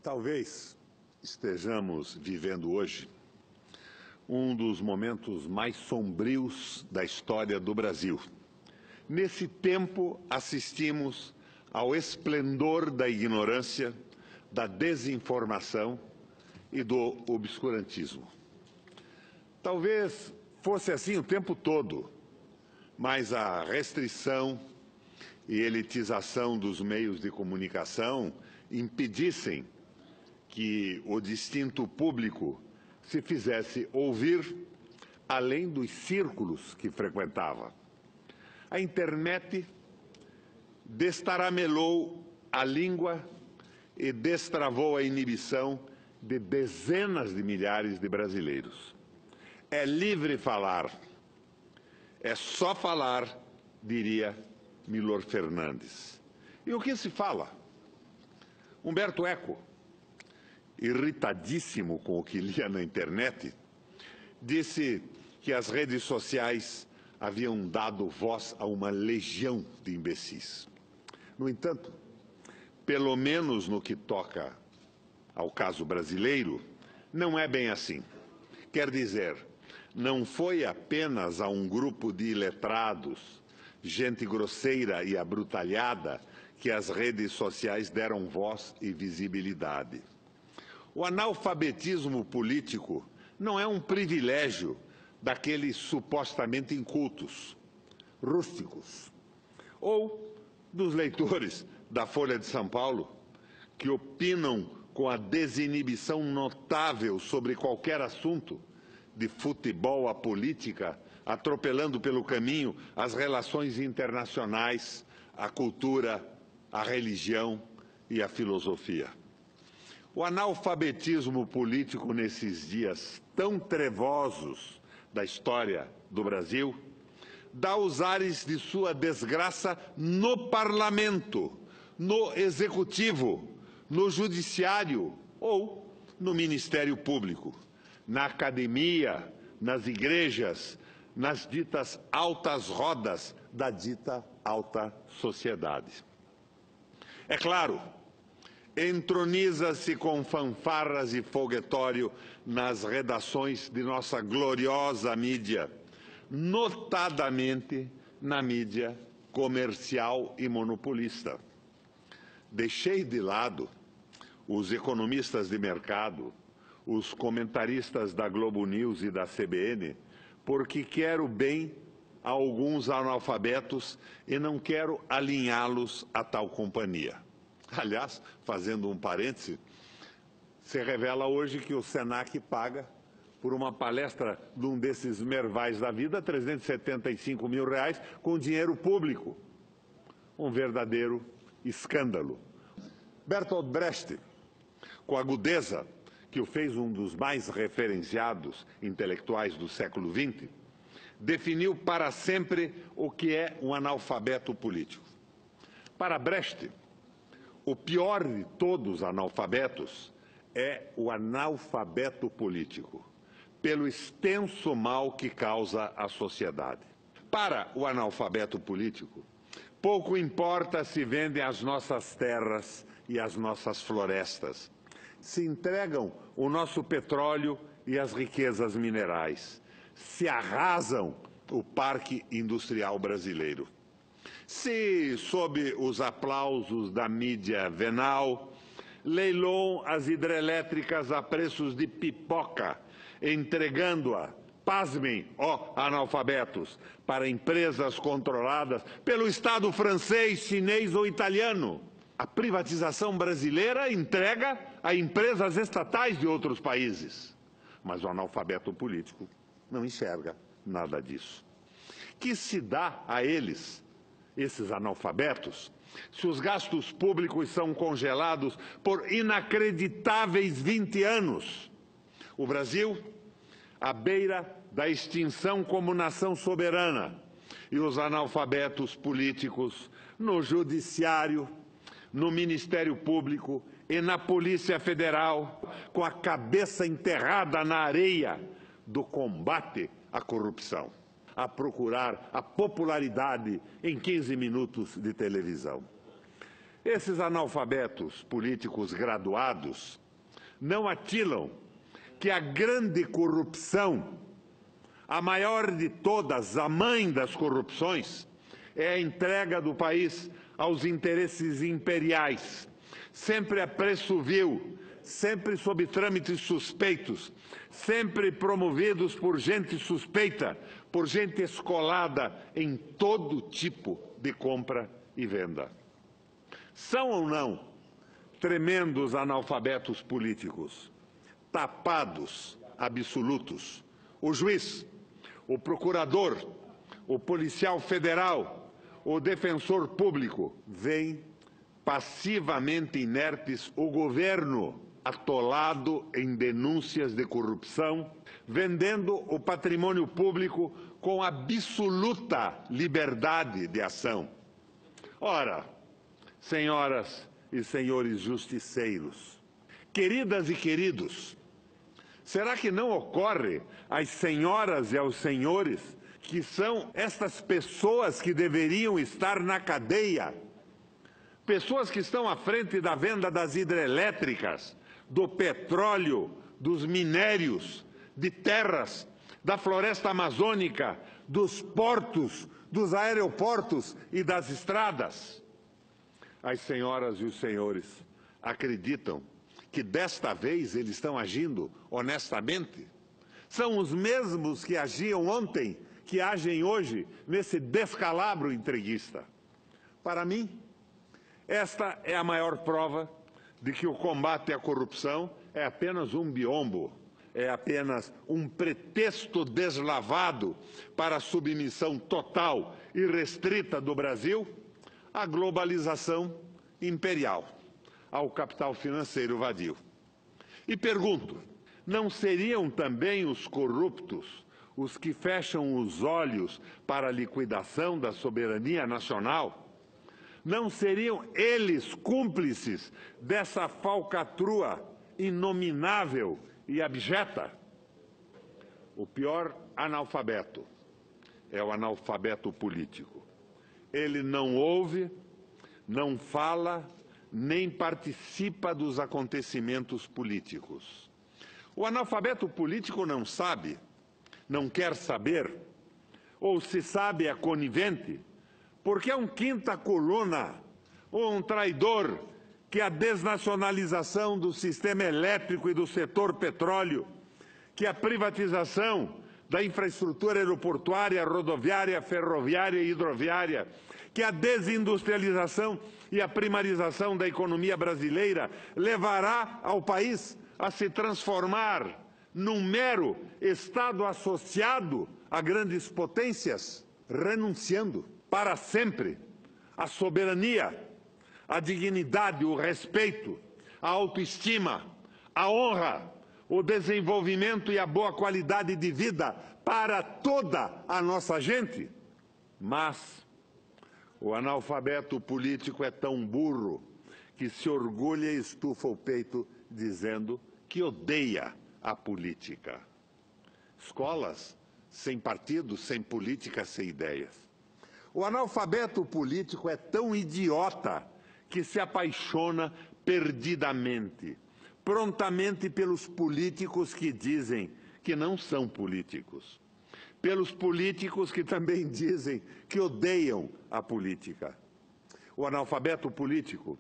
Talvez estejamos vivendo hoje um dos momentos mais sombrios da história do Brasil. Nesse tempo, assistimos ao esplendor da ignorância, da desinformação e do obscurantismo. Talvez fosse assim o tempo todo, mas a restrição e elitização dos meios de comunicação impedissem que o distinto público se fizesse ouvir além dos círculos que frequentava. A internet destaramelou a língua e destravou a inibição de dezenas de milhares de brasileiros. É livre falar, é só falar, diria Milor Fernandes. E o que se fala? Humberto Eco, irritadíssimo com o que lia na internet, disse que as redes sociais haviam dado voz a uma legião de imbecis. No entanto, pelo menos no que toca ao caso brasileiro, não é bem assim. Quer dizer, não foi apenas a um grupo de iletrados, gente grosseira e abrutalhada, que as redes sociais deram voz e visibilidade. O analfabetismo político não é um privilégio daqueles supostamente incultos, rústicos, ou dos leitores da Folha de São Paulo, que opinam com a desinibição notável sobre qualquer assunto, de futebol à política, atropelando pelo caminho as relações internacionais, a cultura, a religião e a filosofia. O analfabetismo político nesses dias tão trevosos da história do Brasil dá os ares de sua desgraça no parlamento, no executivo, no judiciário ou no Ministério Público, na academia, nas igrejas, nas ditas altas rodas da dita alta sociedade. É claro, entroniza-se com fanfarras e foguetório nas redações de nossa gloriosa mídia, notadamente na mídia comercial e monopolista. Deixei de lado os economistas de mercado, os comentaristas da Globo News e da CBN, porque quero bem a alguns analfabetos e não quero alinhá-los a tal companhia. Aliás, fazendo um parêntese, se revela hoje que o Senac paga por uma palestra de um desses mervais da vida R$ 375 mil com dinheiro público. Um verdadeiro escândalo. Bertolt Brecht, com a agudeza que o fez um dos mais referenciados intelectuais do século XX, definiu para sempre o que é um analfabeto político. Para Brecht, o pior de todos os analfabetos é o analfabeto político, pelo extenso mal que causa à sociedade. Para o analfabeto político, pouco importa se vendem as nossas terras e as nossas florestas, se entregam o nosso petróleo e as riquezas minerais, se arrasam o parque industrial brasileiro. Se, sob os aplausos da mídia venal, leiloam as hidrelétricas a preços de pipoca, entregando-a, pasmem, ó analfabetos, para empresas controladas pelo Estado francês, chinês ou italiano. A privatização brasileira entrega a empresas estatais de outros países. Mas o analfabeto político não enxerga nada disso. Que se dá a eles, esses analfabetos, se os gastos públicos são congelados por inacreditáveis 20 anos? O Brasil, à beira da extinção como nação soberana, e os analfabetos políticos no judiciário, no Ministério Público e na Polícia Federal, com a cabeça enterrada na areia do combate à corrupção, a procurar a popularidade em 15 minutos de televisão. Esses analfabetos políticos graduados não atilam que a grande corrupção, a maior de todas, a mãe das corrupções, é a entrega do país aos interesses imperiais, sempre a preço vil, sempre sob trâmites suspeitos, sempre promovidos por gente suspeita, por gente escolada em todo tipo de compra e venda. São ou não tremendos analfabetos políticos, tapados absolutos? O juiz, o procurador, o policial federal, o defensor público veem passivamente inertes o governo atolado em denúncias de corrupção, vendendo o patrimônio público com absoluta liberdade de ação. Ora, senhoras e senhores justiceiros, queridas e queridos, será que não ocorre às senhoras e aos senhores que são estas pessoas que deveriam estar na cadeia? Pessoas que estão à frente da venda das hidrelétricas, do petróleo, dos minérios, de terras, da floresta amazônica, dos portos, dos aeroportos e das estradas. As senhoras e os senhores acreditam que desta vez eles estão agindo honestamente? São os mesmos que agiam ontem, que agem hoje nesse descalabro entreguista. Para mim, esta é a maior prova de que o combate à corrupção é apenas um biombo, é apenas um pretexto deslavado para a submissão total e restrita do Brasil à globalização imperial, ao capital financeiro vadio. E pergunto, não seriam também os corruptos os que fecham os olhos para a liquidação da soberania nacional? Não seriam eles cúmplices dessa falcatrua inominável e abjeta? O pior analfabeto é o analfabeto político. Ele não ouve, não fala, nem participa dos acontecimentos políticos. O analfabeto político não sabe, não quer saber, ou se sabe é conivente, porque é um quinta coluna ou um traidor que a desnacionalização do sistema elétrico e do setor petróleo, que a privatização da infraestrutura aeroportuária, rodoviária, ferroviária e hidroviária, que a desindustrialização e a primarização da economia brasileira levará ao país a se transformar num mero Estado associado a grandes potências, renunciando para sempre à soberania, à dignidade, o respeito, a autoestima, a honra, o desenvolvimento e a boa qualidade de vida para toda a nossa gente. Mas o analfabeto político é tão burro que se orgulha e estufa o peito dizendo que odeia a política. Escolas sem partido, sem política, sem ideias. O analfabeto político é tão idiota que se apaixona perdidamente, prontamente pelos políticos que dizem que não são políticos, pelos políticos que também dizem que odeiam a política. O analfabeto político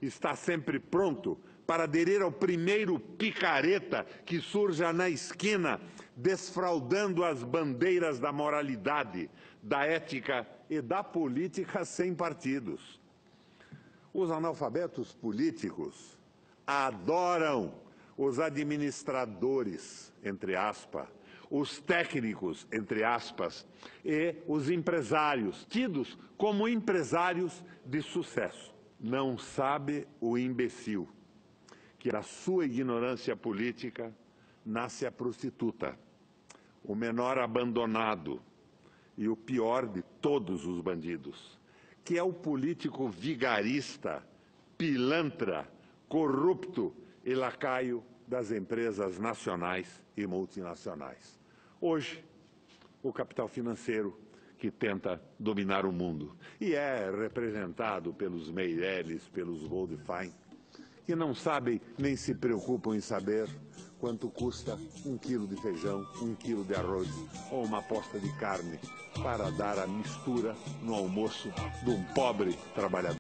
está sempre pronto para aderir ao primeiro picareta que surja na esquina, desfraldando as bandeiras da moralidade, da ética e da política sem partidos. Os analfabetos políticos adoram os administradores, entre aspas, os técnicos, entre aspas, e os empresários, tidos como empresários de sucesso. Não sabe o imbecil que da sua ignorância política nasce a prostituta, o menor abandonado e o pior de todos os bandidos, que é o político vigarista, pilantra, corrupto e lacaio das empresas nacionais e multinacionais. Hoje, o capital financeiro, que tenta dominar o mundo. E é representado pelos Meirelles, pelos Goldfein, que não sabem nem se preocupam em saber quanto custa 1 quilo de feijão, 1 quilo de arroz ou uma posta de carne para dar a mistura no almoço de um pobre trabalhador.